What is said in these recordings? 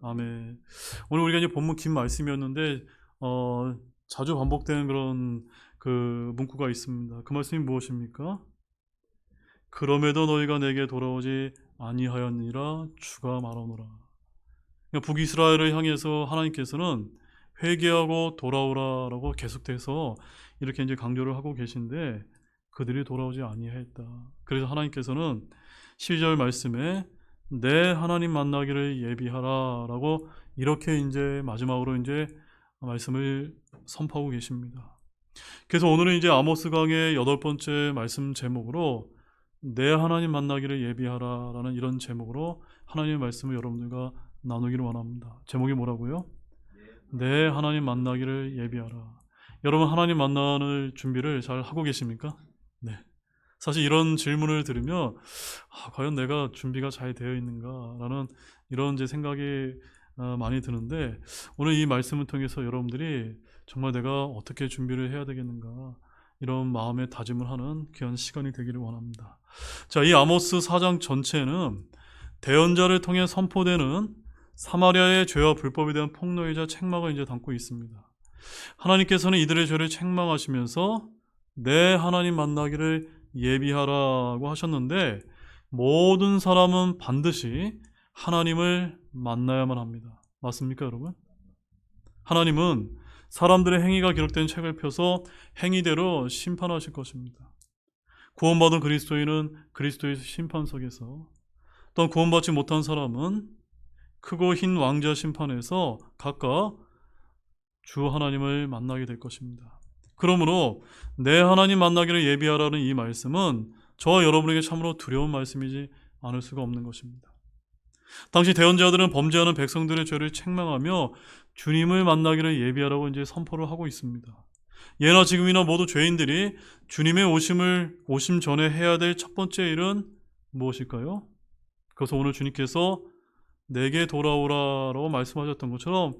아멘. 오늘 우리가 이제 본문 긴 말씀이었는데 자주 반복되는 그런 그 문구가 있습니다. 그 말씀이 무엇입니까? 그럼에도 너희가 내게 돌아오지 아니하였느니라 주가 말하노라. 그러니까 북이스라엘을 향해서 하나님께서는 회개하고 돌아오라라고 계속해서 이렇게 이제 강조를 하고 계신데 그들이 돌아오지 아니하였다. 그래서 하나님께서는 12절 말씀에 내 하나님 만나기를 예비하라라고 이렇게 이제 마지막으로 이제 말씀을 선포하고 계십니다. 그래서 오늘은 이제 아모스 강의 8번째 말씀 제목으로 내 하나님 만나기를 예비하라라는 이런 제목으로 하나님의 말씀을 여러분들과 나누기를 원합니다. 제목이 뭐라고요? 내 하나님 만나기를 예비하라. 여러분 하나님 만나는 준비를 잘 하고 계십니까? 네. 사실 이런 질문을 들으면 과연 내가 준비가 잘 되어 있는가라는 이런 제 생각이 많이 드는데 오늘 이 말씀을 통해서 여러분들이 정말 내가 어떻게 준비를 해야 되겠는가 이런 마음의 다짐을 하는 귀한 시간이 되기를 원합니다. 자, 이 아모스 4장 전체는 대언자를 통해 선포되는 사마리아의 죄와 불법에 대한 폭로이자 책망을 이제 담고 있습니다. 하나님께서는 이들의 죄를 책망하시면서 내 하나님 만나기를 예비하라고 하셨는데 모든 사람은 반드시 하나님을 만나야만 합니다. 맞습니까, 여러분? 하나님은 사람들의 행위가 기록된 책을 펴서 행위대로 심판하실 것입니다. 구원받은 그리스도인은 그리스도의 심판석에서, 또 구원받지 못한 사람은 크고 흰 왕자 심판에서 각각 주 하나님을 만나게 될 것입니다. 그러므로 내 하나님 만나기를 예비하라는 이 말씀은 저와 여러분에게 참으로 두려운 말씀이지 않을 수가 없는 것입니다. 당시 대언자들은 범죄하는 백성들의 죄를 책망하며 주님을 만나기를 예비하라고 이제 선포를 하고 있습니다. 예나 지금이나 모두 죄인들이 주님의 오심 전에 해야 될 첫 번째 일은 무엇일까요? 그래서 오늘 주님께서 내게 돌아오라라고 말씀하셨던 것처럼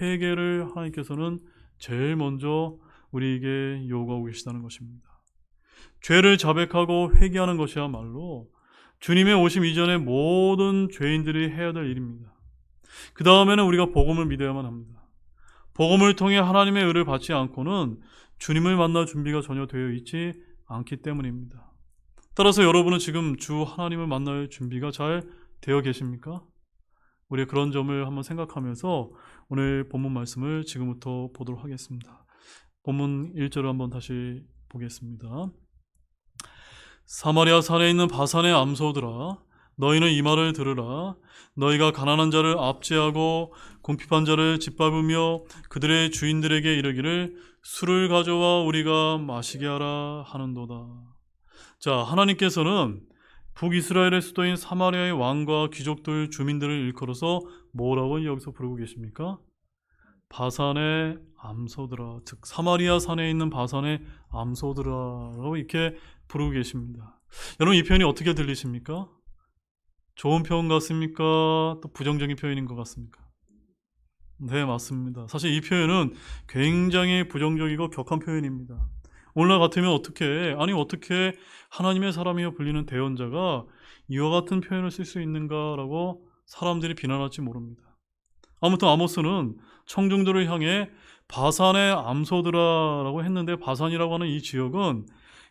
회개를 하나님께서는 제일 먼저 우리에게 요구하고 계시다는 것입니다. 죄를 자백하고 회개하는 것이야말로 주님의 오심 이전에 모든 죄인들이 해야 될 일입니다. 그 다음에는 우리가 복음을 믿어야만 합니다. 복음을 통해 하나님의 의를 받지 않고는 주님을 만날 준비가 전혀 되어 있지 않기 때문입니다. 따라서 여러분은 지금 주 하나님을 만날 준비가 잘 되어 계십니까? 우리 그런 점을 한번 생각하면서 오늘 본문 말씀을 지금부터 보도록 하겠습니다. 본문 1절을 한번 다시 보겠습니다. 사마리아 산에 있는 바산의 암소들아, 너희는 이 말을 들으라. 너희가 가난한 자를 압제하고 궁핍한 자를 짓밟으며 그들의 주인들에게 이르기를 술을 가져와 우리가 마시게 하라 하는도다. 자, 하나님께서는 북이스라엘의 수도인 사마리아의 왕과 귀족들 주민들을 일컬어서 뭐라고 여기서 부르고 계십니까? 바산의 암소들아, 즉 사마리아 산에 있는 바산의 암소들아라고 이렇게 부르고 계십니다. 여러분 이 표현이 어떻게 들리십니까? 좋은 표현 같습니까? 또 부정적인 표현인 것 같습니까? 네, 맞습니다. 사실 이 표현은 굉장히 부정적이고 격한 표현입니다. 오늘날 같으면 어떻게 하나님의 사람이여 불리는 대언자가 이와 같은 표현을 쓸 수 있는가라고 사람들이 비난할지 모릅니다. 아무튼 아모스는 청중들을 향해 바산의 암소들아라고 했는데 바산이라고 하는 이 지역은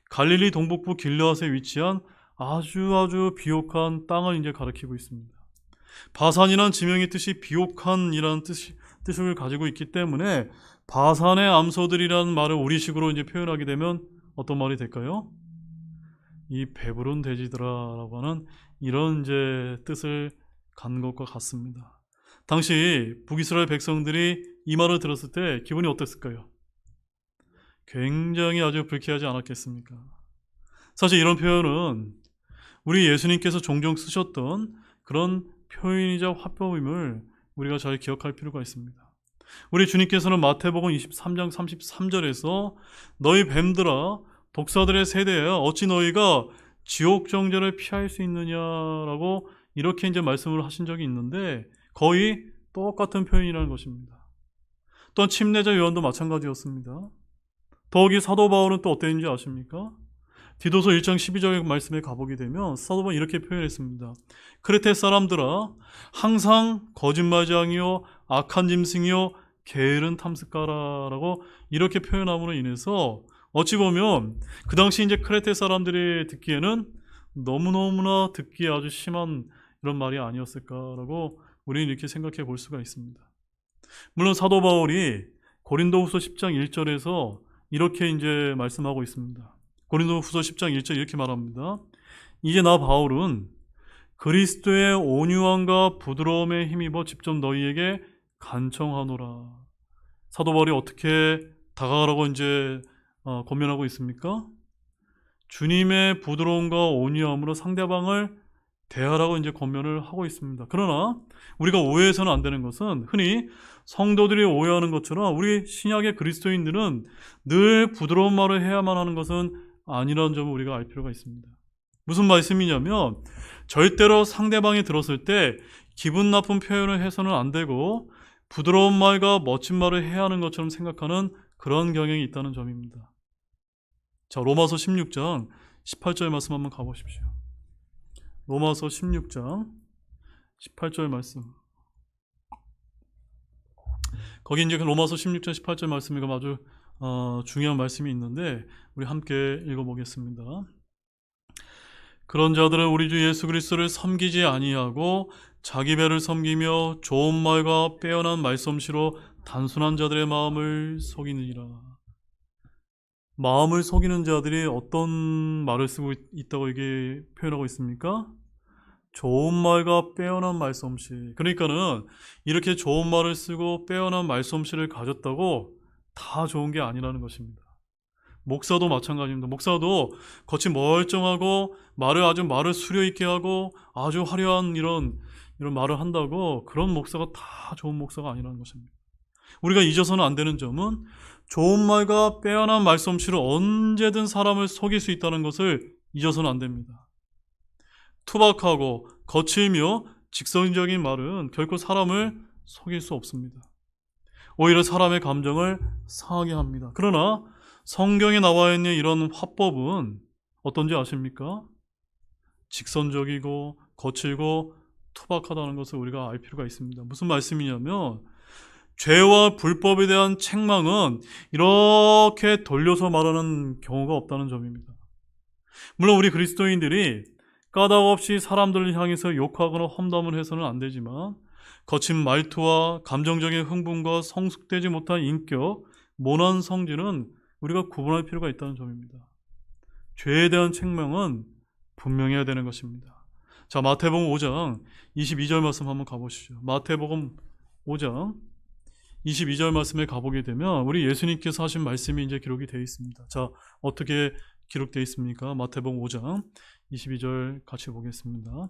갈릴리 동북부 길르앗에 위치한 아주 비옥한 땅을 이제 가리키고 있습니다. 바산이란 지명의 뜻이 비옥한이라는 뜻을 가지고 있기 때문에 바산의 암소들이라는 말을 우리식으로 이제 표현하게 되면 어떤 말이 될까요? 이 배부른 돼지들아라고 하는 이런 이제 뜻을 갖는 것과 같습니다. 당시 북이스라엘 백성들이 이 말을 들었을 때 기분이 어땠을까요? 굉장히 아주 불쾌하지 않았겠습니까? 사실 이런 표현은 우리 예수님께서 종종 쓰셨던 그런 표현이자 화법임을 우리가 잘 기억할 필요가 있습니다. 우리 주님께서는 마태복음 23장 33절에서 너희 뱀들아 독사들의 세대야 어찌 너희가 지옥 정죄를 피할 수 있느냐라고 이렇게 이제 말씀을 하신 적이 있는데 거의 똑같은 표현이라는 것입니다. 또한 침례자 요한도 마찬가지였습니다. 더욱이 사도 바울은 또 어땠는지 아십니까? 디도서 1장 12절 말씀에 가보게 되면 사도 바울은 이렇게 표현했습니다. 크레테 사람들아, 항상 거짓말장이요 악한 짐승이요 게으른 탐습가라라고 이렇게 표현함으로 인해서 어찌 보면 그 당시 이제 크레테 사람들이 듣기에는 너무너무나 듣기에 아주 심한 이런 말이 아니었을까라고 우리는 이렇게 생각해 볼 수가 있습니다. 물론 사도 바울이 고린도후서 10장 1절에서 이렇게 이제 말씀하고 있습니다. 고린도후서 10장 1절 이렇게 말합니다. 이제 나 바울은 그리스도의 온유함과 부드러움에 힘입어 직접 너희에게 간청하노라. 사도 바울이 어떻게 다가가라고 이제 권면하고 있습니까? 주님의 부드러움과 온유함으로 상대방을 대하라고 이제 권면을 하고 있습니다. 그러나 우리가 오해해서는 안 되는 것은 흔히 성도들이 오해하는 것처럼 우리 신약의 그리스도인들은 늘 부드러운 말을 해야만 하는 것은 아니라는 점을 우리가 알 필요가 있습니다. 무슨 말씀이냐면 절대로 상대방이 들었을 때 기분 나쁜 표현을 해서는 안 되고 부드러운 말과 멋진 말을 해야 하는 것처럼 생각하는 그런 경향이 있다는 점입니다. 자, 로마서 16장 18절 말씀 한번 가보십시오. 로마서 16장 18절 말씀. 거기 이제 로마서 16장 18절 말씀이 아주 중요한 말씀이 있는데 우리 함께 읽어보겠습니다. 그런 자들은 우리 주 예수 그리스도를 섬기지 아니하고 자기 배를 섬기며 좋은 말과 빼어난 말솜씨로 단순한 자들의 마음을 속이느니라. 마음을 속이는 자들이 어떤 말을 쓰고 있다고 이게 표현하고 있습니까? 좋은 말과 빼어난 말솜씨. 그러니까는 이렇게 좋은 말을 쓰고 빼어난 말솜씨를 가졌다고 다 좋은 게 아니라는 것입니다. 목사도 마찬가지입니다. 목사도 겉이 멀쩡하고 말을 수려 있게 하고 아주 화려한 이런 말을 한다고 그런 목사가 다 좋은 목사가 아니라는 것입니다. 우리가 잊어서는 안 되는 점은 좋은 말과 빼어난 말솜씨로 언제든 사람을 속일 수 있다는 것을 잊어서는 안 됩니다. 투박하고 거칠며 직선적인 말은 결코 사람을 속일 수 없습니다. 오히려 사람의 감정을 상하게 합니다. 그러나 성경에 나와 있는 이런 화법은 어떤지 아십니까? 직선적이고 거칠고 투박하다는 것을 우리가 알 필요가 있습니다. 무슨 말씀이냐면 죄와 불법에 대한 책망은 이렇게 돌려서 말하는 경우가 없다는 점입니다. 물론 우리 그리스도인들이 까닭 없이 사람들을 향해서 욕하거나 험담을 해서는 안 되지만 거친 말투와 감정적인 흥분과 성숙되지 못한 인격, 모난 성질은 우리가 구분할 필요가 있다는 점입니다. 죄에 대한 책망은 분명해야 되는 것입니다. 자, 마태복음 5장 22절 말씀 한번 가보시죠. 마태복음 5장 22절 말씀에 가보게 되면 우리 예수님께서 하신 말씀이 이제 기록이 되어 있습니다. 자, 어떻게 기록되어 있습니까? 마태복음 5장 22절 같이 보겠습니다.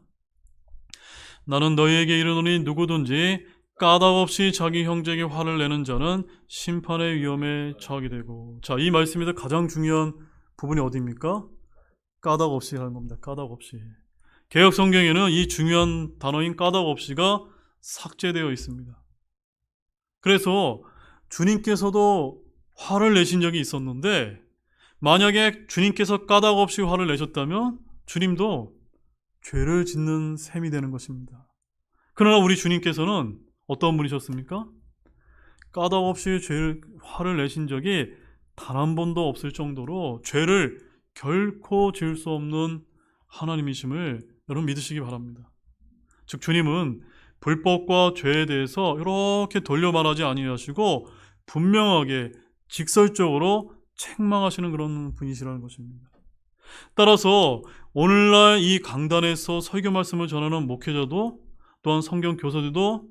나는 너희에게 이르노니 누구든지 까닭 없이 자기 형제에게 화를 내는 자는 심판의 위험에 처하게 되고. 자, 이 말씀에서 가장 중요한 부분이 어디입니까? 까닭 없이 하는 겁니다. 까닭 없이. 개역 성경에는 이 중요한 단어인 까닭 없이가 삭제되어 있습니다. 그래서 주님께서도 화를 내신 적이 있었는데 만약에 주님께서 까닭 없이 화를 내셨다면 주님도 죄를 짓는 셈이 되는 것입니다. 그러나 우리 주님께서는 어떤 분이셨습니까? 까닭 없이 화를 내신 적이 단 한 번도 없을 정도로 죄를 결코 지을 수 없는 하나님이심을 여러분 믿으시기 바랍니다. 즉 주님은 불법과 죄에 대해서 이렇게 돌려 말하지 아니하시고 분명하게 직설적으로 책망하시는 그런 분이시라는 것입니다. 따라서 오늘날 이 강단에서 설교 말씀을 전하는 목회자도 또한 성경 교사들도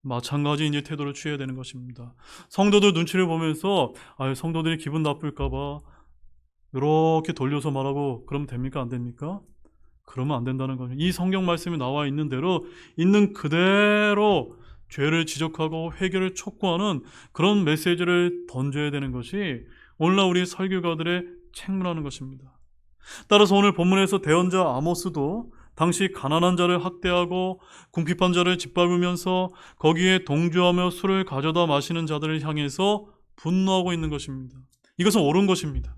마찬가지 이제 태도를 취해야 되는 것입니다. 성도들 눈치를 보면서 성도들이 기분 나쁠까봐 이렇게 돌려서 말하고 그러면 됩니까? 안 됩니까? 그러면 안 된다는 거죠. 이 성경 말씀이 나와 있는 대로 있는 그대로 죄를 지적하고 회개를 촉구하는 그런 메시지를 던져야 되는 것이 오늘날 우리 설교가들의 책무라는 것입니다. 따라서 오늘 본문에서 대언자 아모스도 당시 가난한 자를 학대하고 궁핍한 자를 짓밟으면서 거기에 동조하며 술을 가져다 마시는 자들을 향해서 분노하고 있는 것입니다. 이것은 옳은 것입니다.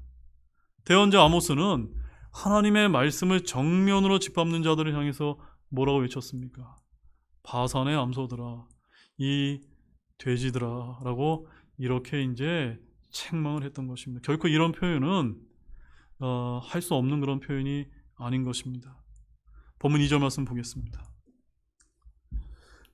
대언자 아모스는 하나님의 말씀을 정면으로 짓밟는 자들을 향해서 뭐라고 외쳤습니까? 바산의 암소들아, 이 돼지들아 라고 이렇게 이제 책망을 했던 것입니다. 결코 이런 표현은 할 수 없는 그런 표현이 아닌 것입니다. 본문 2절 말씀 보겠습니다.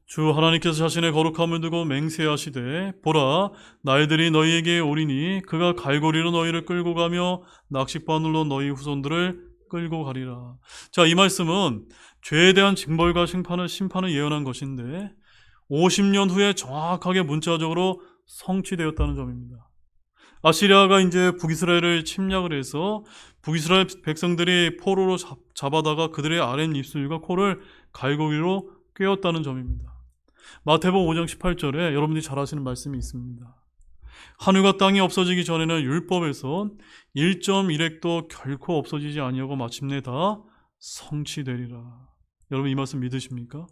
주 하나님께서 자신의 거룩함을 두고 맹세하시되 보라 날들이 너희에게 오리니 그가 갈고리로 너희를 끌고 가며 낚싯바늘로 너희 후손들을 끌고 가리라. 자, 이 말씀은 죄에 대한 징벌과 심판을 예언한 것인데 50년 후에 정확하게 문자적으로 성취되었다는 점입니다. 아시리아가 이제 북이스라엘을 침략을 해서 북이스라엘 백성들이 포로로 잡아다가 그들의 아랫입술과 코를 갈고리로 꿰었다는 점입니다. 마태복음 5장 18절에 여러분들이 잘 아시는 말씀이 있습니다. 하늘과 땅이 없어지기 전에는 율법에서 1.1획도 결코 없어지지 아니하고 마침내 다 성취되리라. 여러분 이 말씀 믿으십니까?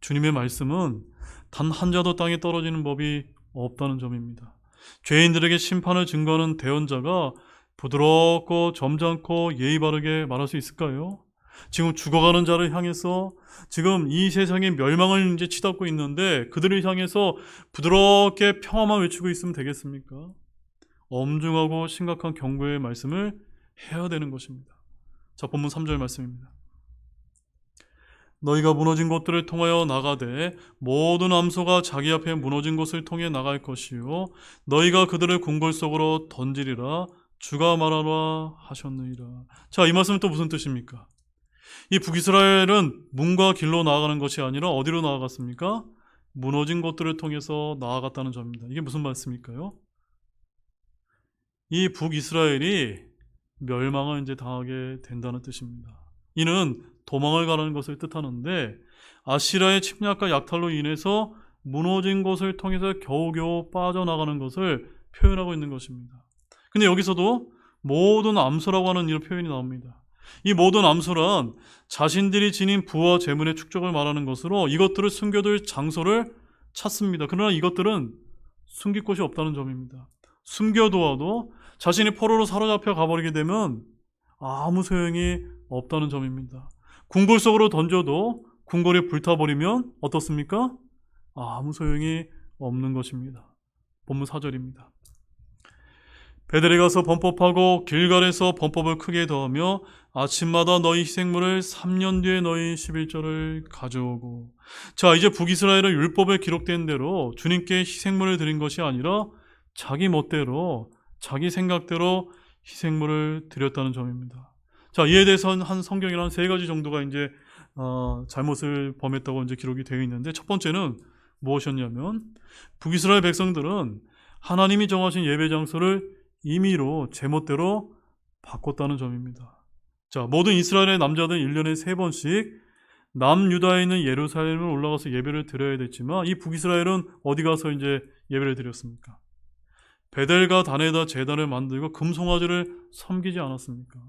주님의 말씀은 단 한 자도 땅에 떨어지는 법이 없다는 점입니다. 죄인들에게 심판을 증거하는 대언자가 부드럽고 점잖고 예의 바르게 말할 수 있을까요? 지금 죽어가는 자를 향해서 지금 이 세상의 멸망을 이제 치닫고 있는데 그들을 향해서 부드럽게 평화만 외치고 있으면 되겠습니까? 엄중하고 심각한 경고의 말씀을 해야 되는 것입니다. 자, 본문 3절 말씀입니다. 너희가 무너진 곳들을 통하여 나가되 모든 암소가 자기 앞에 무너진 곳을 통해 나갈 것이요 너희가 그들을 궁궐 속으로 던지리라 주가 말하라 하셨느니라. 자, 이 말씀은 또 무슨 뜻입니까? 이 북이스라엘은 문과 길로 나아가는 것이 아니라 어디로 나아갔습니까? 무너진 곳들을 통해서 나아갔다는 점입니다. 이게 무슨 말씀일까요? 이 북이스라엘이 멸망을 이제 당하게 된다는 뜻입니다. 이는 도망을 가라는 것을 뜻하는데 아시리아의 침략과 약탈로 인해서 무너진 곳을 통해서 겨우겨우 빠져나가는 것을 표현하고 있는 것입니다. 근데 여기서도 모든 암소라고 하는 이런 표현이 나옵니다. 이 모든 암소란 자신들이 지닌 부와 재물의 축적을 말하는 것으로 이것들을 숨겨둘 장소를 찾습니다. 그러나 이것들은 숨길 곳이 없다는 점입니다. 숨겨두어도 자신이 포로로 사로잡혀 가버리게 되면 아무 소용이 없다는 점입니다. 궁궐 속으로 던져도 궁궐이 불타버리면 어떻습니까? 아무 소용이 없는 것입니다. 본문 4절입니다. 베델에 가서 범법하고 길갈에서 범법을 크게 더하며 아침마다 너희 희생물을 3년 뒤에 너희 11조를 가져오고. 자, 이제 북이스라엘은 율법에 기록된 대로 주님께 희생물을 드린 것이 아니라 자기 멋대로 자기 생각대로 희생물을 드렸다는 점입니다. 자, 이에 대해서 한 성경에는 한 3가지 정도가 이제 잘못을 범했다고 이제 기록이 되어 있는데 첫 번째는 무엇이었냐면 북이스라엘 백성들은 하나님이 정하신 예배 장소를 임의로 제멋대로 바꿨다는 점입니다. 자, 모든 이스라엘의 남자들 1년에 3번씩 남유다에 있는 예루살렘을 올라가서 예배를 드려야 됐지만 이 북이스라엘은 어디 가서 이제 예배를 드렸습니까? 베델과 단에다 제단을 만들고 금송아지를 섬기지 않았습니까?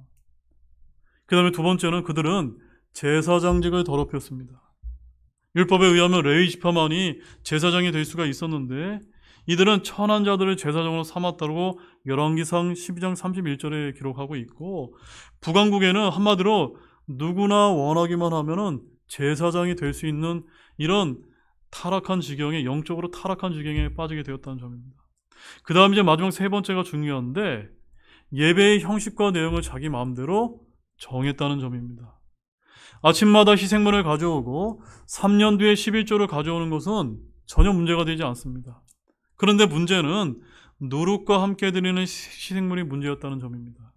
그 다음에 두 번째는 그들은 제사장직을 더럽혔습니다. 율법에 의하면 레위 지파만이 제사장이 될 수가 있었는데 이들은 천한 자들을 제사장으로 삼았다고 열왕기상 12장 31절에 기록하고 있고 북왕국에는 한마디로 누구나 원하기만 하면은 제사장이 될 수 있는 이런 타락한 지경에 영적으로 타락한 지경에 빠지게 되었다는 점입니다. 그 다음 이제 마지막 3번째가 중요한데 예배의 형식과 내용을 자기 마음대로 정했다는 점입니다. 아침마다 희생물을 가져오고 3년 뒤에 11조를 가져오는 것은 전혀 문제가 되지 않습니다. 그런데 문제는 누룩과 함께 드리는 희생물이 문제였다는 점입니다.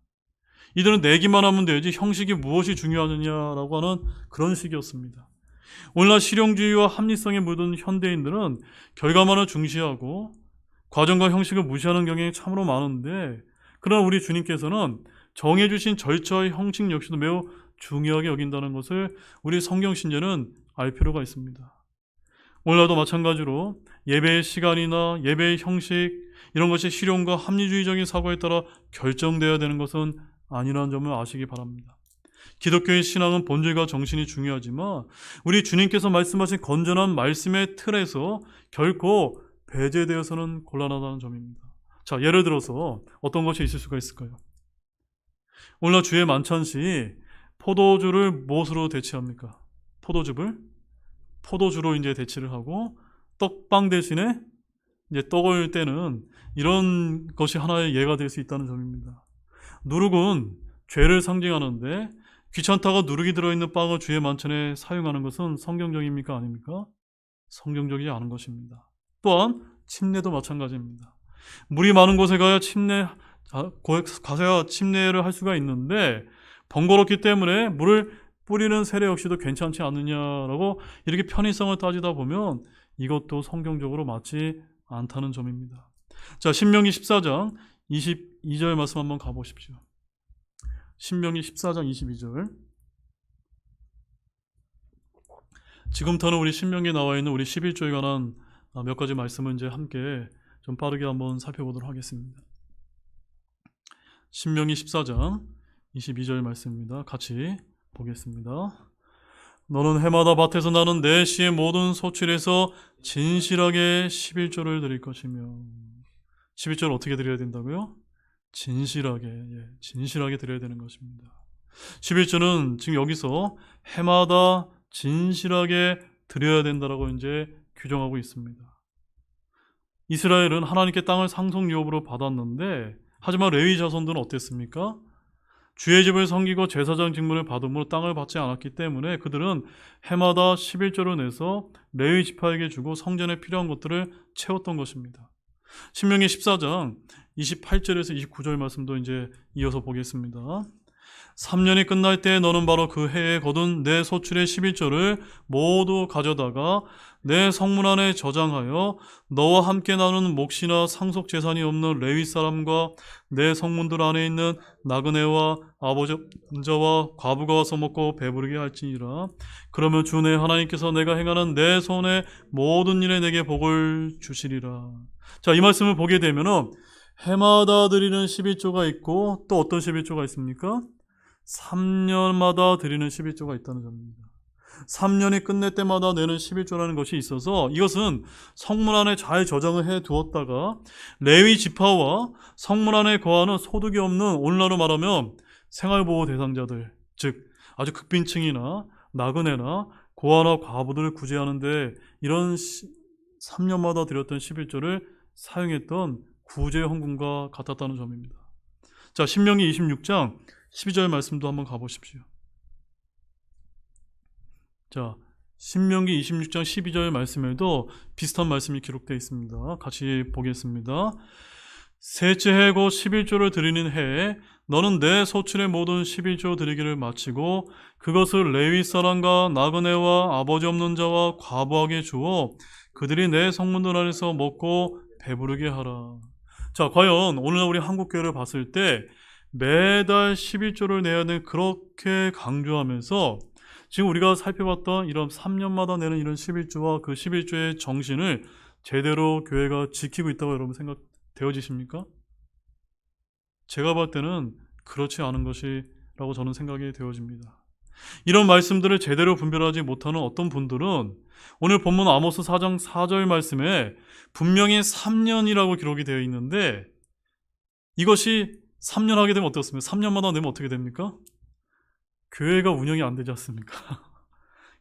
이들은 내기만 하면 되지 형식이 무엇이 중요하느냐라고 하는 그런 식이었습니다. 오늘날 실용주의와 합리성에 묻은 현대인들은 결과만을 중시하고 과정과 형식을 무시하는 경향이 참으로 많은데 그러나 우리 주님께서는 정해주신 절차의 형식 역시도 매우 중요하게 여긴다는 것을 우리 성경신자는 알 필요가 있습니다. 오늘날도 마찬가지로 예배의 시간이나 예배의 형식 이런 것이 실용과 합리주의적인 사고에 따라 결정되어야 되는 것은 아니라는 점을 아시기 바랍니다. 기독교의 신앙은 본질과 정신이 중요하지만 우리 주님께서 말씀하신 건전한 말씀의 틀에서 결코 배제되어서는 곤란하다는 점입니다. 자, 예를 들어서 어떤 것이 있을 수가 있을까요? 오늘날 주의 만찬시 포도주를 무엇으로 대체합니까? 포도주로 이제 대체를 하고 떡빵 대신에 이제 떡을 떼는 이런 것이 하나의 예가 될 수 있다는 점입니다. 누룩은 죄를 상징하는데 귀찮다가 누룩이 들어있는 빵을 주의 만찬에 사용하는 것은 성경적입니까? 아닙니까? 성경적이지 않은 것입니다. 또한 침례도 마찬가지입니다. 물이 많은 곳에 가야 침례를 할 수가 있는데 번거롭기 때문에 물을 뿌리는 세례 역시도 괜찮지 않느냐라고 이렇게 편의성을 따지다 보면 이것도 성경적으로 맞지 않다는 점입니다. 자, 신명기 14장 22절 말씀 한번 가보십시오. 신명기 14장 22절. 지금부터는 우리 신명기에 나와 있는 우리 11조에 관한 몇 가지 말씀을 이제 함께 좀 빠르게 한번 살펴보도록 하겠습니다. 신명기 14장 22절 말씀입니다. 같이 보겠습니다. 너는 해마다 밭에서 나는 내 씨의 모든 소출에서 진실하게 11조를 드릴 것이며 11조를 어떻게 드려야 된다고요? 진실하게 드려야 되는 것입니다. 11조는 지금 여기서 해마다 진실하게 드려야 된다라고 이제 규정하고 있습니다. 이스라엘은 하나님께 땅을 상속유업으로 받았는데 하지만 레위 자손들은 어땠습니까? 주의 집을 섬기고 제사장 직분을 받음으로 땅을 받지 않았기 때문에 그들은 해마다 11조를 내서 레위 지파에게 주고 성전에 필요한 것들을 채웠던 것입니다. 신명기 14장 28절에서 29절 말씀도 이제 이어서 보겠습니다. 3년이 끝날 때 너는 바로 그 해에 거둔 내 소출의 11조를 모두 가져다가 내 성문 안에 저장하여 너와 함께 나누는 몫이나 상속 재산이 없는 레위 사람과 내 성문들 안에 있는 나그네와 아버지와 과부가 와서 먹고 배부르게 할지니라. 그러면 주 내 하나님께서 내가 행하는 내 손의 모든 일에 내게 복을 주시리라. 자, 이 말씀을 보게 되면은 해마다 드리는 11조가 있고 또 어떤 11조가 있습니까? 3년마다 드리는 11조가 있다는 점입니다. 3년이 끝날 때마다 내는 11조라는 것이 있어서 이것은 성문 안에 잘 저장을 해 두었다가 레위 지파와 성문 안에 거하는 소득이 없는 오늘날로 말하면 생활보호 대상자들, 즉 아주 극빈층이나 나그네나 고아나 과부들을 구제하는데 이런 3년마다 드렸던 11조를 사용했던 구제 헌금과 같았다는 점입니다. 자, 신명기 26장 12절 말씀도 한번 가보십시오. 자, 신명기 26장 12절 말씀에도 비슷한 말씀이 기록되어 있습니다. 같이 보겠습니다. 셋째 해 곧 11조를 드리는 해에 너는 내 소출의 모든 11조 드리기를 마치고 그것을 레위 사람과 나그네와 아버지 없는 자와 과부에게 주어 그들이 내 성문들 안에서 먹고 배부르게 하라. 자, 과연 오늘날 우리 한국교회를 봤을 때 매달 11조를 내야 되는 그렇게 강조하면서 지금 우리가 살펴봤던 이런 3년마다 내는 이런 11조와 그 11조의 정신을 제대로 교회가 지키고 있다고 여러분 생각되어지십니까? 제가 볼 때는 그렇지 않은 것이라고 저는 생각이 되어집니다. 이런 말씀들을 제대로 분별하지 못하는 어떤 분들은 오늘 본문 아모스 4장 4절 말씀에 분명히 3년이라고 기록이 되어 있는데 이것이 3년 하게 되면 어떻습니까? 3년마다 내면 어떻게 됩니까? 교회가 운영이 안 되지 않습니까?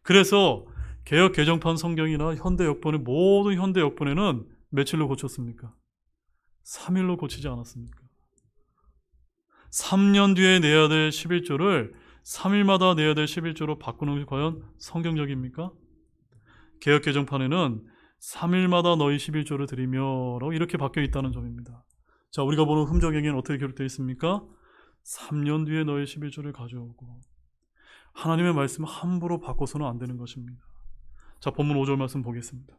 그래서 개역 개정판 성경이나 현대 역본의 모든 현대 역본에는 며칠로 고쳤습니까? 3일로 고치지 않았습니까? 3년 뒤에 내야 될 11조를 3일마다 내야 될 11조로 바꾸는 것이 과연 성경적입니까? 개역 개정판에는 3일마다 너희 11조를 드리며 라고 이렇게 바뀌어 있다는 점입니다. 자, 우리가 보는 흠정에게는 어떻게 기록되어 있습니까? 3년 뒤에 너희 11조를 가져오고 하나님의 말씀을 함부로 바꿔서는 안 되는 것입니다. 자, 본문 5절 말씀 보겠습니다.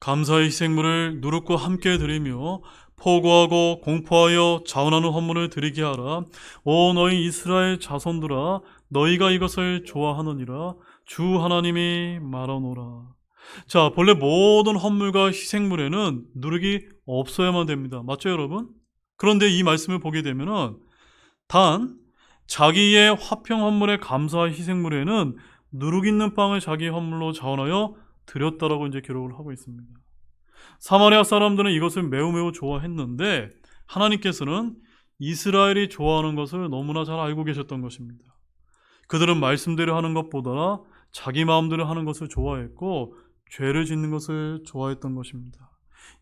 감사의 희생물을 누룩과 함께 드리며 포고하고 공포하여 자원하는 헌물을 드리게 하라. 오 너희 이스라엘 자손들아 너희가 이것을 좋아하느니라 주 하나님이 말하노라. 자, 본래 모든 헌물과 희생물에는 누룩이 없어야만 됩니다. 맞죠 여러분? 그런데 이 말씀을 보게 되면은 단 자기의 화평 헌물의 감사와 희생물에는 누룩 있는 빵을 자기 헌물로 자원하여 드렸다라고 이제 기록을 하고 있습니다. 사마리아 사람들은 이것을 매우 좋아했는데 하나님께서는 이스라엘이 좋아하는 것을 너무나 잘 알고 계셨던 것입니다. 그들은 말씀대로 하는 것보다 자기 마음대로 하는 것을 좋아했고 죄를 짓는 것을 좋아했던 것입니다.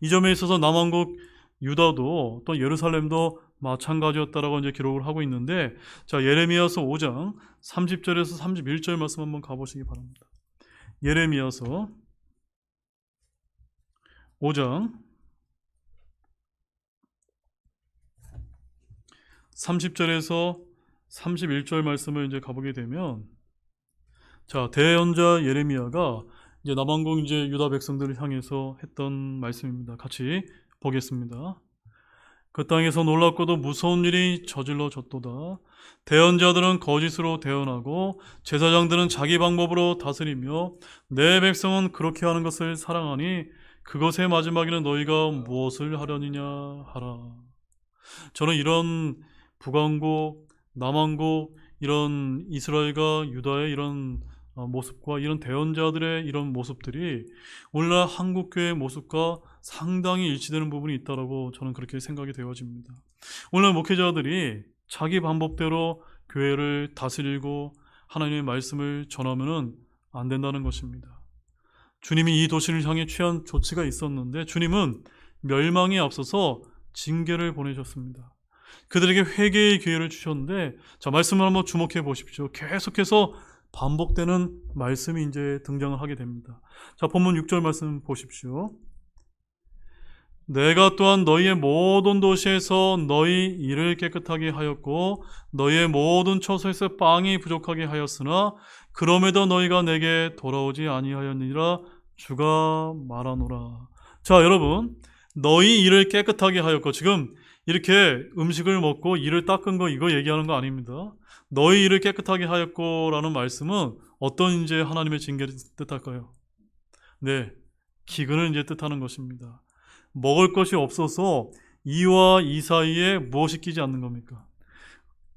이 점에 있어서 남왕국 유다도 또 예루살렘도 마찬가지였다라고 이제 기록을 하고 있는데, 자, 예레미야서 5장 30절에서 31절 말씀 한번 가보시기 바랍니다. 예레미야서 5장 30절에서 31절 말씀을 이제 가보게 되면, 자, 대언자 예레미야가 이제 남왕국 이제 유다 백성들을 향해서 했던 말씀입니다. 같이 보겠습니다. 그 땅에서 놀랍고도 무서운 일이 저질러졌도다. 대언자들은 거짓으로 대언하고 제사장들은 자기 방법으로 다스리며 내 백성은 그렇게 하는 것을 사랑하니 그것의 마지막에는 너희가 무엇을 하려느냐 하라. 저는 이런 북왕국, 남왕국, 이런 이스라엘과 유다의 이런 모습과 이런 대언자들의 이런 모습들이 오늘날 한국교회의 모습과 상당히 일치되는 부분이 있다고 저는 그렇게 생각이 되어집니다. 오늘날 목회자들이 자기 방법대로 교회를 다스리고 하나님의 말씀을 전하면 안 된다는 것입니다. 주님이 이 도시를 향해 취한 조치가 있었는데 주님은 멸망에 앞서서 징계를 보내셨습니다. 그들에게 회개의 기회를 주셨는데, 자, 말씀을 한번 주목해 보십시오. 계속해서 반복되는 말씀이 이제 등장을 하게 됩니다. 자, 본문 6절 말씀 보십시오. 내가 또한 너희의 모든 도시에서 너희 일을 깨끗하게 하였고 너희의 모든 처소에서 빵이 부족하게 하였으나 그럼에도 너희가 내게 돌아오지 아니하였느니라 주가 말하노라. 자, 여러분, 너희 일을 깨끗하게 하였고, 지금 이렇게 음식을 먹고 이를 닦은 거 이거 얘기하는 거 아닙니다. 너희 일을 깨끗하게 하였고 라는 말씀은 어떤 이제 하나님의 징계를 뜻할까요? 네, 기근을 이제 뜻하는 것입니다. 먹을 것이 없어서 이와 이 사이에 무엇이 끼지 않는 겁니까?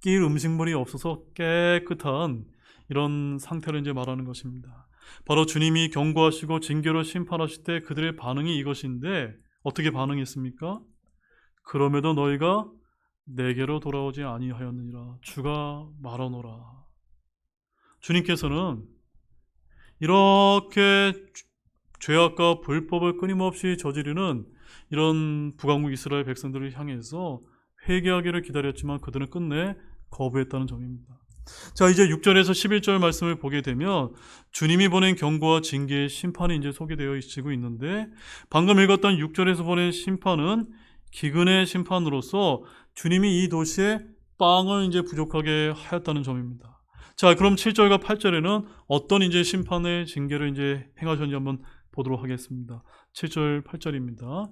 낄 음식물이 없어서 깨끗한 이런 상태를 이제 말하는 것입니다. 바로 주님이 경고하시고 징계로 심판하실 때 그들의 반응이 이것인데, 어떻게 반응했습니까? 그럼에도 너희가 내게로 돌아오지 아니하였느니라 주가 말하노라. 주님께서는 이렇게 죄악과 불법을 끊임없이 저지르는 이런 북왕국 이스라엘 백성들을 향해서 회개하기를 기다렸지만 그들은 끝내 거부했다는 점입니다. 자, 이제 6절에서 11절 말씀을 보게 되면 주님이 보낸 경고와 징계의 심판이 이제 소개되어 있는데, 방금 읽었던 6절에서 보낸 심판은 기근의 심판으로서 주님이 이 도시에 빵을 이제 부족하게 하였다는 점입니다. 자, 그럼 7절과 8절에는 어떤 이제 심판의 징계를 이제 행하셨는지 한번 보도록 하겠습니다. 7절, 8절입니다.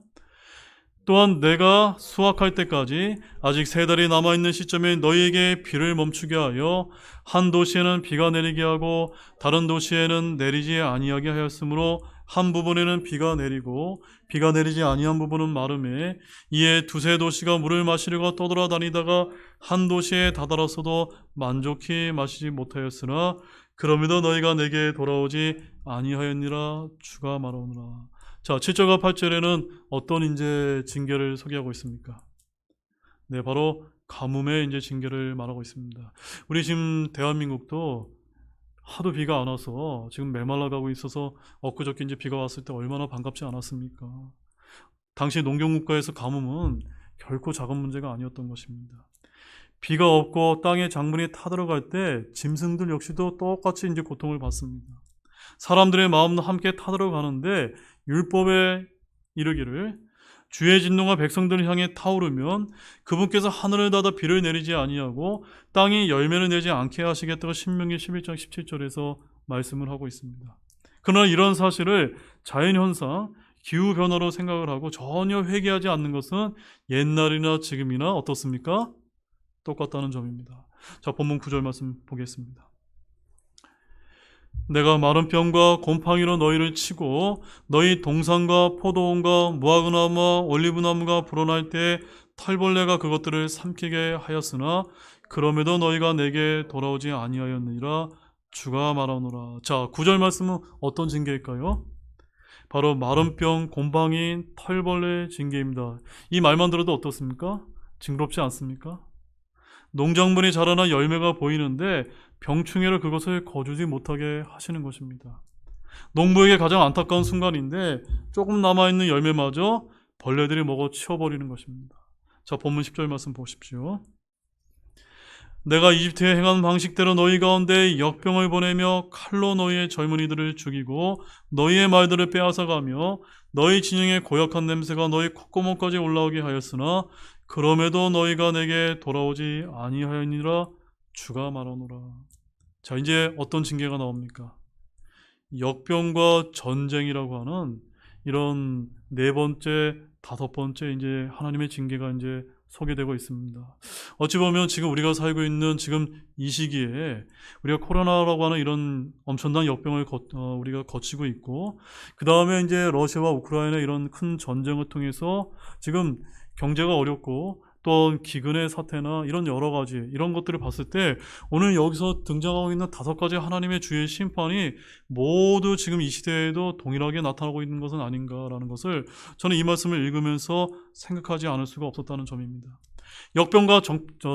또한 내가 수확할 때까지 아직 3달이 남아있는 시점에 너희에게 비를 멈추게 하여 한 도시에는 비가 내리게 하고 다른 도시에는 내리지 아니하게 하였으므로 한 부분에는 비가 내리고 비가 내리지 아니한 부분은 마르매 이에 2-3 도시가 물을 마시려고 떠돌아다니다가 한 도시에 다다랐어도 만족히 마시지 못하였으나 그럼에도 너희가 내게 돌아오지 아니하였니라 주가 말하노라. 자, 7절과 8절에는 어떤 이제 징계를 소개하고 있습니까? 네, 바로 가뭄의 이제 징계를 말하고 있습니다. 우리 지금 대한민국도 하도 비가 안 와서 지금 메말라가고 있어서 엊그저께 이제 비가 왔을 때 얼마나 반갑지 않았습니까? 당시 농경국가에서 가뭄은 결코 작은 문제가 아니었던 것입니다. 비가 없고 땅에 작물이 타들어갈 때 짐승들 역시도 똑같이 이제 고통을 받습니다. 사람들의 마음도 함께 타들어가는데 율법에 이르기를 주의 진노가 백성들을 향해 타오르면 그분께서 하늘을 닫아 비를 내리지 아니하고 땅이 열매를 내지 않게 하시겠다고 신명기 11장 17절에서 말씀을 하고 있습니다. 그러나 이런 사실을 자연현상, 기후변화로 생각을 하고 전혀 회개하지 않는 것은 옛날이나 지금이나 어떻습니까? 똑같다는 점입니다. 자, 본문 9절 말씀 보겠습니다. 내가 마른 뼈과 곰팡이로 너희를 치고 너희 동산과 포도원과 무화과나무와 올리브나무가 불어날 때 털벌레가 그것들을 삼키게 하였으나 그럼에도 너희가 내게 돌아오지 아니하였느니라 주가 말하노라. 자, 9절 말씀은 어떤 징계일까요? 바로 마른 뼈, 곰팡이, 털벌레 징계입니다. 이 말만 들어도 어떻습니까? 징그럽지 않습니까? 농작물이 자라나 열매가 보이는데 병충해로 그것을 거두지 못하게 하시는 것입니다. 농부에게 가장 안타까운 순간인데 조금 남아있는 열매마저 벌레들이 먹어 치워버리는 것입니다. 자, 본문 10절 말씀 보십시오. 내가 이집트에 행한 방식대로 너희 가운데 역병을 보내며 칼로 너희의 젊은이들을 죽이고 너희의 말들을 빼앗아가며 너희 진영의 고약한 냄새가 너희 콧구멍까지 올라오게 하였으나 그럼에도 너희가 내게 돌아오지 아니하였니라 주가 말하노라. 자, 이제 어떤 징계가 나옵니까? 역병과 전쟁이라고 하는 이런 네 번째, 다섯 번째 이제 하나님의 징계가 이제 소개되고 있습니다. 어찌 보면 지금 우리가 살고 있는 지금 이 시기에 우리가 코로나라고 하는 이런 엄청난 역병을 우리가 거치고 있고, 그 다음에 이제 러시아와 우크라이나 이런 큰 전쟁을 통해서 지금 경제가 어렵고 또 기근의 사태나 이런 여러 가지 이런 것들을 봤을 때 오늘 여기서 등장하고 있는 다섯 가지 하나님의 주의 심판이 모두 지금 이 시대에도 동일하게 나타나고 있는 것은 아닌가라는 것을 저는 이 말씀을 읽으면서 생각하지 않을 수가 없었다는 점입니다. 역병과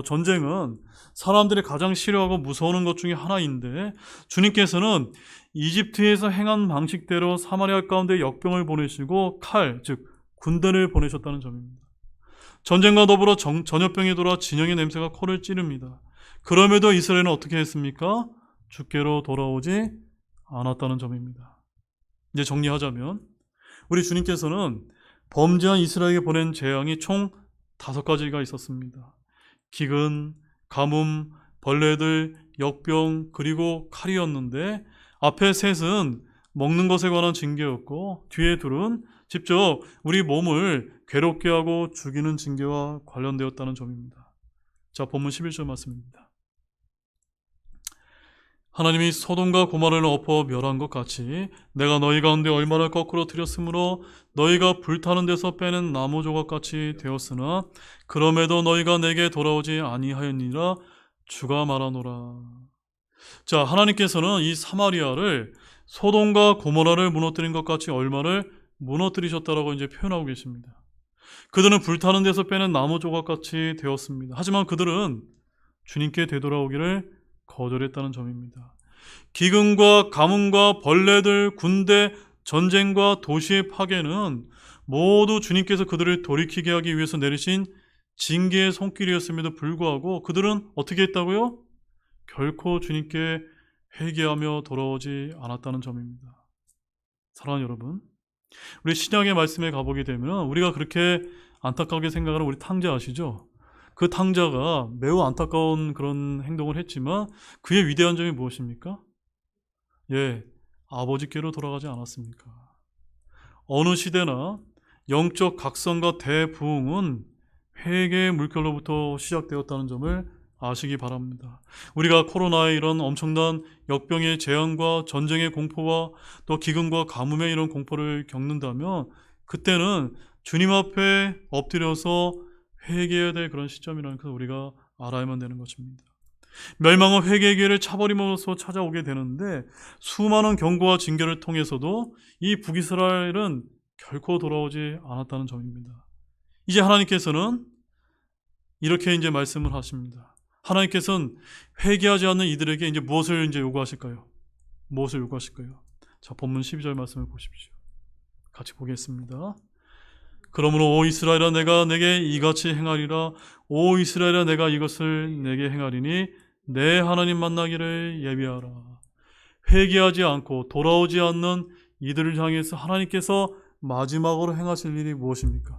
전쟁은 사람들이 가장 싫어하고 무서워하는 것 중에 하나인데, 주님께서는 이집트에서 행한 방식대로 사마리아 가운데 역병을 보내시고 칼, 즉 군대를 보내셨다는 점입니다. 전쟁과 더불어 전염병이 돌아 진영의 냄새가 코를 찌릅니다. 그럼에도 이스라엘은 어떻게 했습니까? 주께로 돌아오지 않았다는 점입니다. 이제 정리하자면 우리 주님께서는 범죄한 이스라엘에게 보낸 재앙이 총 5가지가 있었습니다. 기근, 가뭄, 벌레들, 역병, 그리고 칼이었는데 앞에 셋은 먹는 것에 관한 징계였고 뒤에 둘은 직접 우리 몸을 괴롭게 하고 죽이는 징계와 관련되었다는 점입니다. 자, 본문 11절 말씀입니다. 하나님이 소돔과 고모라를 엎어 멸한 것 같이 내가 너희 가운데 얼마나 거꾸로 들였으므로 너희가 불타는 데서 빼는 나무 조각같이 되었으나 그럼에도 너희가 내게 돌아오지 아니하였니라 주가 말하노라. 자, 하나님께서는 이 사마리아를 소돔과 고모라를 무너뜨린 것 같이 얼마를 무너뜨리셨다라고 이제 표현하고 계십니다. 그들은 불타는 데서 빼는 나무 조각같이 되었습니다. 하지만 그들은 주님께 되돌아오기를 거절했다는 점입니다. 기근과 가뭄과 벌레들, 군대, 전쟁과 도시의 파괴는 모두 주님께서 그들을 돌이키게 하기 위해서 내리신 징계의 손길이었음에도 불구하고 그들은 어떻게 했다고요? 결코 주님께 회개하며 돌아오지 않았다는 점입니다. 사랑하는 여러분, 우리 신약의 말씀에 가보게 되면 우리가 그렇게 안타깝게 생각하는 우리 탕자 아시죠? 그 탕자가 매우 안타까운 그런 행동을 했지만 그의 위대한 점이 무엇입니까? 예, 아버지께로 돌아가지 않았습니까? 어느 시대나 영적 각성과 대부흥은 회개의 물결로부터 시작되었다는 점을 아시기 바랍니다. 우리가 코로나의 이런 엄청난 역병의 재앙과 전쟁의 공포와 또 기근과 가뭄의 이런 공포를 겪는다면 그때는 주님 앞에 엎드려서 회개해야 될 그런 시점이라는 것을 우리가 알아야만 되는 것입니다. 멸망은 회개의 기회를 차버림으로써 찾아오게 되는데 수많은 경고와 징계를 통해서도 이 북이스라엘은 결코 돌아오지 않았다는 점입니다. 이제 하나님께서는 이렇게 이제 말씀을 하십니다. 하나님께서는 회개하지 않는 이들에게 이제 무엇을 이제 요구하실까요? 무엇을 요구하실까요? 자, 본문 12절 말씀을 보십시오. 같이 보겠습니다. 그러므로 오 이스라엘아 내가 내게 이같이 행하리라. 오 이스라엘아 내가 이것을 내게 행하리니 내 하나님 만나기를 예비하라. 회개하지 않고 돌아오지 않는 이들을 향해서 하나님께서 마지막으로 행하실 일이 무엇입니까?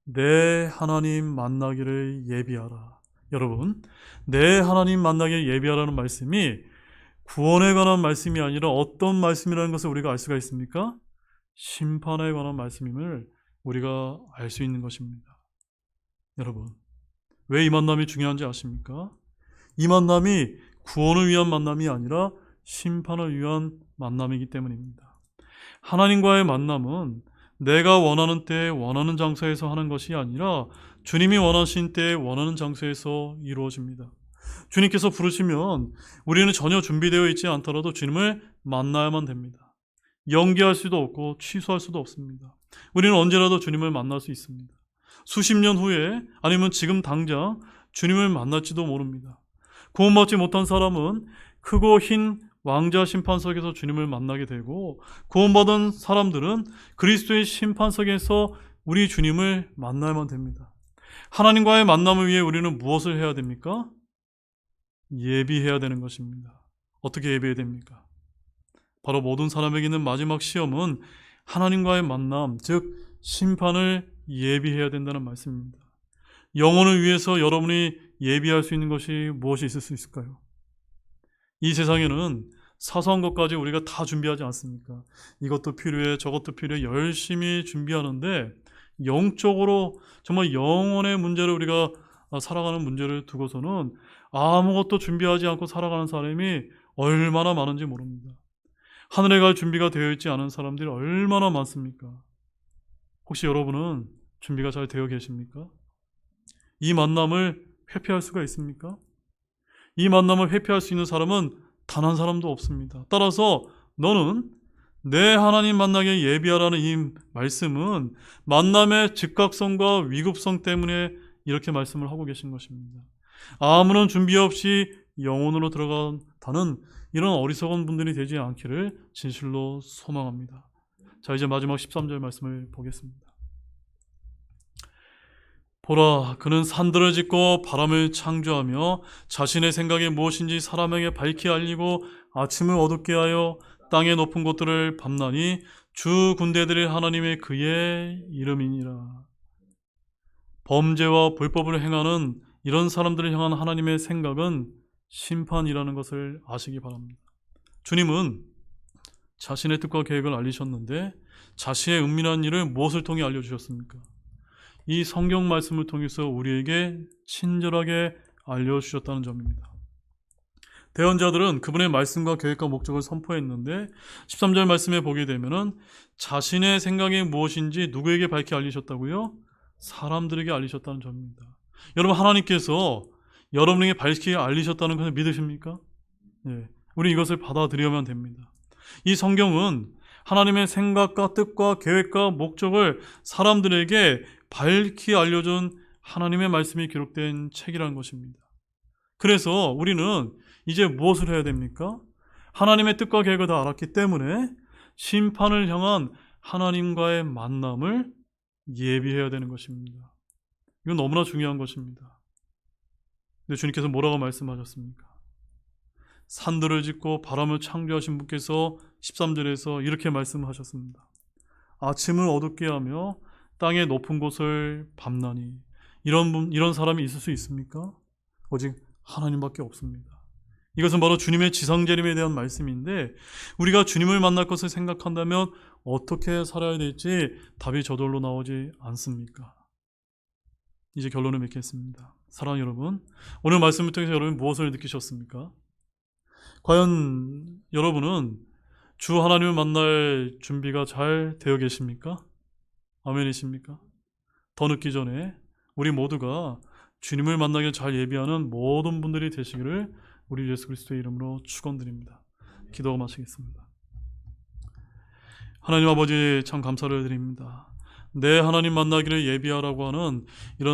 내 하나님 만나기를 예비하라. 여러분, 내 하나님 만나기를 예비하라는 말씀이 구원에 관한 말씀이 아니라 어떤 말씀이라는 것을 우리가 알 수가 있습니까? 심판에 관한 말씀임을 우리가 알 수 있는 것입니다. 여러분, 왜 이 만남이 중요한지 아십니까? 이 만남이 구원을 위한 만남이 아니라 심판을 위한 만남이기 때문입니다. 하나님과의 만남은 내가 원하는 때에 원하는 장소에서 하는 것이 아니라 주님이 원하신 때에 원하는 장소에서 이루어집니다. 주님께서 부르시면 우리는 전혀 준비되어 있지 않더라도 주님을 만나야만 됩니다. 연기할 수도 없고 취소할 수도 없습니다. 우리는 언제라도 주님을 만날 수 있습니다. 수십 년 후에 아니면 지금 당장 주님을 만날지도 모릅니다. 구원받지 못한 사람은 크고 흰 왕자 심판석에서 주님을 만나게 되고, 구원받은 사람들은 그리스도의 심판석에서 우리 주님을 만나야만 됩니다. 하나님과의 만남을 위해 우리는 무엇을 해야 됩니까? 예비해야 되는 것입니다. 어떻게 예비해야 됩니까? 바로 모든 사람에게 있는 마지막 시험은 하나님과의 만남, 즉 심판을 예비해야 된다는 말씀입니다. 영혼을 위해서 여러분이 예비할 수 있는 것이 무엇이 있을 수 있을까요? 이 세상에는 사소한 것까지 우리가 다 준비하지 않습니까? 이것도 필요해, 저것도 필요해, 열심히 준비하는데 영적으로 정말 영혼의 문제를 우리가 살아가는 문제를 두고서는 아무것도 준비하지 않고 살아가는 사람이 얼마나 많은지 모릅니다. 하늘에 갈 준비가 되어 있지 않은 사람들이 얼마나 많습니까? 혹시 여러분은 준비가 잘 되어 계십니까? 이 만남을 회피할 수가 있습니까? 이 만남을 회피할 수 있는 사람은 단 한 사람도 없습니다. 따라서 너는 내 하나님 만나게 예비하라는 이 말씀은 만남의 즉각성과 위급성 때문에 이렇게 말씀을 하고 계신 것입니다. 아무런 준비 없이 영혼으로 들어간다는 이런 어리석은 분들이 되지 않기를 진실로 소망합니다. 자, 이제 마지막 13절 말씀을 보겠습니다. 보라, 그는 산들을 짓고 바람을 창조하며 자신의 생각이 무엇인지 사람에게 밝히 알리고 아침을 어둡게 하여 땅의 높은 곳들을 밤나니 주 군대들의 하나님의 그의 이름이니라. 범죄와 불법을 행하는 이런 사람들을 향한 하나님의 생각은 심판이라는 것을 아시기 바랍니다. 주님은 자신의 뜻과 계획을 알리셨는데 자신의 은밀한 일을 무엇을 통해 알려주셨습니까? 이 성경 말씀을 통해서 우리에게 친절하게 알려주셨다는 점입니다. 대언자들은 그분의 말씀과 계획과 목적을 선포했는데 13절 말씀에 보게 되면은 자신의 생각이 무엇인지 누구에게 밝히 알리셨다고요? 사람들에게 알리셨다는 점입니다. 여러분, 하나님께서 여러분에게 밝히 알리셨다는 것을 믿으십니까? 네, 우리 이것을 받아들여야만 됩니다. 이 성경은 하나님의 생각과 뜻과 계획과 목적을 사람들에게 밝히 알려준 하나님의 말씀이 기록된 책이라는 것입니다. 그래서 우리는 이제 무엇을 해야 됩니까? 하나님의 뜻과 계획을 다 알았기 때문에 심판을 향한 하나님과의 만남을 예비해야 되는 것입니다. 이건 너무나 중요한 것입니다. 근데 주님께서 뭐라고 말씀하셨습니까? 산들을 짓고 바람을 창조하신 분께서 13절에서 이렇게 말씀하셨습니다. 아침을 어둡게 하며 땅의 높은 곳을 밤나니. 이런 사람이 있을 수 있습니까? 오직 하나님밖에 없습니다. 이것은 바로 주님의 지상재림에 대한 말씀인데, 우리가 주님을 만날 것을 생각한다면 어떻게 살아야 될지 답이 저절로 나오지 않습니까? 이제 결론을 맺겠습니다. 사랑하는 여러분, 오늘 말씀을 통해서 여러분 무엇을 느끼셨습니까? 과연 여러분은 주 하나님을 만날 준비가 잘 되어 계십니까? 아멘이십니까? 더 늦기 전에 우리 모두가 주님을 만나길 잘 예비하는 모든 분들이 되시기를 우리 예수 그리스도의 이름으로 축원드립니다. 기도가 마치겠습니다. 하나님 아버지, 참 감사를 드립니다. 내 하나님 만나기를 예비하라고 하는 이런